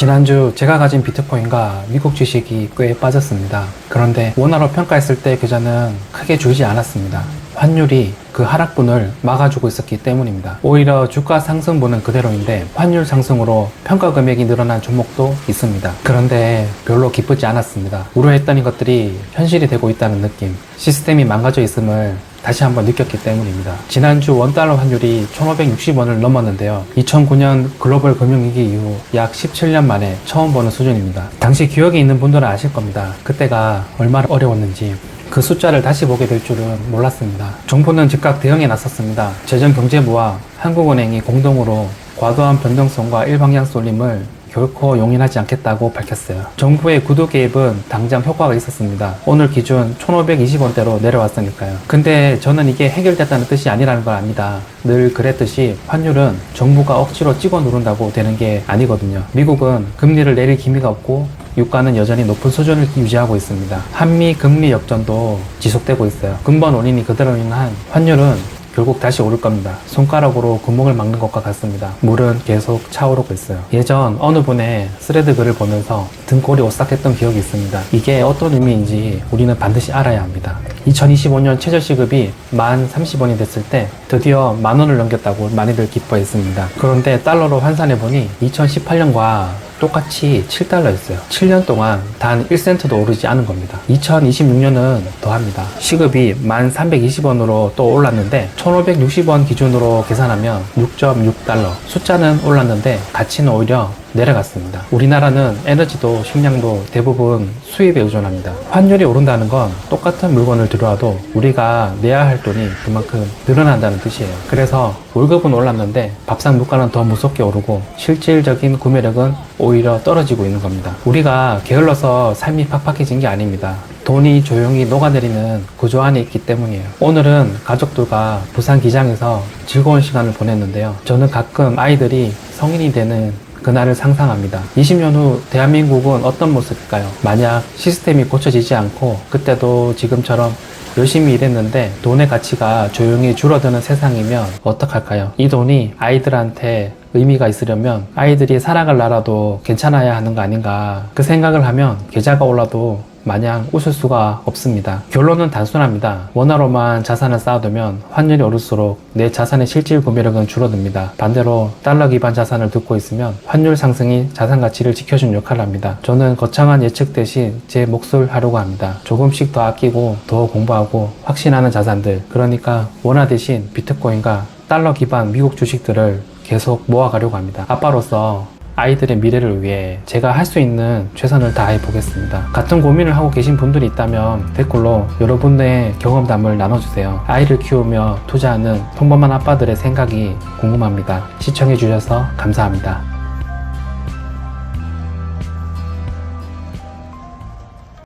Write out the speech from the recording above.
지난주 제가 가진 비트코인과 미국 주식이 꽤 빠졌습니다. 그런데 원화로 평가했을 때 계좌는 크게 줄지 않았습니다. 환율이 그 하락분을 막아주고 있었기 때문입니다. 오히려 주가 상승분은 그대로인데 환율 상승으로 평가 금액이 늘어난 종목도 있습니다. 그런데 별로 기쁘지 않았습니다. 우려했던 것들이 현실이 되고 있다는 느낌, 시스템이 망가져 있음을 다시 한번 느꼈기 때문입니다. 지난주 원달러 환율이 1560원을 넘었는데요. 2009년 글로벌 금융위기 이후 약 17년 만에 처음 보는 수준입니다. 당시 기억이 있는 분들은 아실 겁니다. 그때가 얼마나 어려웠는지. 그 숫자를 다시 보게 될 줄은 몰랐습니다. 정부는 즉각 대응에 나섰습니다. 재정경제부와 한국은행이 공동으로 과도한 변동성과 일방향 쏠림을 결코 용인하지 않겠다고 밝혔어요. 정부의 구두 개입은 당장 효과가 있었습니다. 오늘 기준 1520원대로 내려왔으니까요. 근데 저는 이게 해결됐다는 뜻이 아니라는 건 압니다. 늘 그랬듯이 환율은 정부가 억지로 찍어 누른다고 되는 게 아니거든요. 미국은 금리를 내릴 기미가 없고 유가는 여전히 높은 수준을 유지하고 있습니다. 한미 금리 역전도 지속되고 있어요. 근본 원인이 그대로인 한 환율은 결국 다시 오를 겁니다. 손가락으로 구멍을 막는 것과 같습니다. 물은 계속 차오르고 있어요. 예전 어느 분의 스레드 글을 보면서 등골이 오싹했던 기억이 있습니다. 이게 어떤 의미인지 우리는 반드시 알아야 합니다. 2025년 최저시급이 1030원이 됐을 때 드디어 10,000원을 넘겼다고 많이들 기뻐했습니다. 그런데 달러로 환산해보니 2018년과 똑같이 7달러였어요. 7년 동안 단 1센트도 오르지 않은 겁니다. 2026년은 더합니다. 시급이 1320원으로 또 올랐는데 1560원 기준으로 계산하면 6.6달러. 숫자는 올랐는데 가치는 오히려 내려갔습니다. 우리나라는 에너지도 식량도 대부분 수입에 의존합니다. 환율이 오른다는 건 똑같은 물건을 들여와도 우리가 내야 할 돈이 그만큼 늘어난다는 뜻이에요. 그래서 월급은 올랐는데 밥상 물가는 더 무섭게 오르고 실질적인 구매력은 오히려 떨어지고 있는 겁니다. 우리가 게을러서 삶이 팍팍해진 게 아닙니다. 돈이 조용히 녹아내리는 구조 안에 있기 때문이에요. 오늘은 가족들과 부산 기장에서 즐거운 시간을 보냈는데요. 저는 가끔 아이들이 성인이 되는 그날을 상상합니다. 20년 후 대한민국은 어떤 모습일까요? 만약 시스템이 고쳐지지 않고 그때도 지금처럼 열심히 일했는데 돈의 가치가 조용히 줄어드는 세상이면 어떡할까요? 이 돈이 아이들한테 의미가 있으려면 아이들이 살아갈 나라도 괜찮아야 하는 거 아닌가, 그 생각을 하면 계좌가 올라도 마냥 웃을 수가 없습니다. 결론은 단순합니다. 원화로만 자산을 쌓아두면 환율이 오를수록 내 자산의 실질 구매력은 줄어듭니다. 반대로 달러 기반 자산을 듣고 있으면 환율 상승이 자산 가치를 지켜주는 역할을 합니다. 저는 거창한 예측 대신 제 몫을 하려고 합니다. 조금씩 더 아끼고 더 공부하고 확신하는 자산들, 그러니까 원화 대신 비트코인과 달러 기반 미국 주식들을 계속 모아가려고 합니다. 아빠로서 아이들의 미래를 위해 제가 할 수 있는 최선을 다해 보겠습니다. 같은 고민을 하고 계신 분들이 있다면 댓글로 여러분의 경험담을 나눠주세요. 아이를 키우며 투자하는 평범한 아빠들의 생각이 궁금합니다. 시청해 주셔서 감사합니다.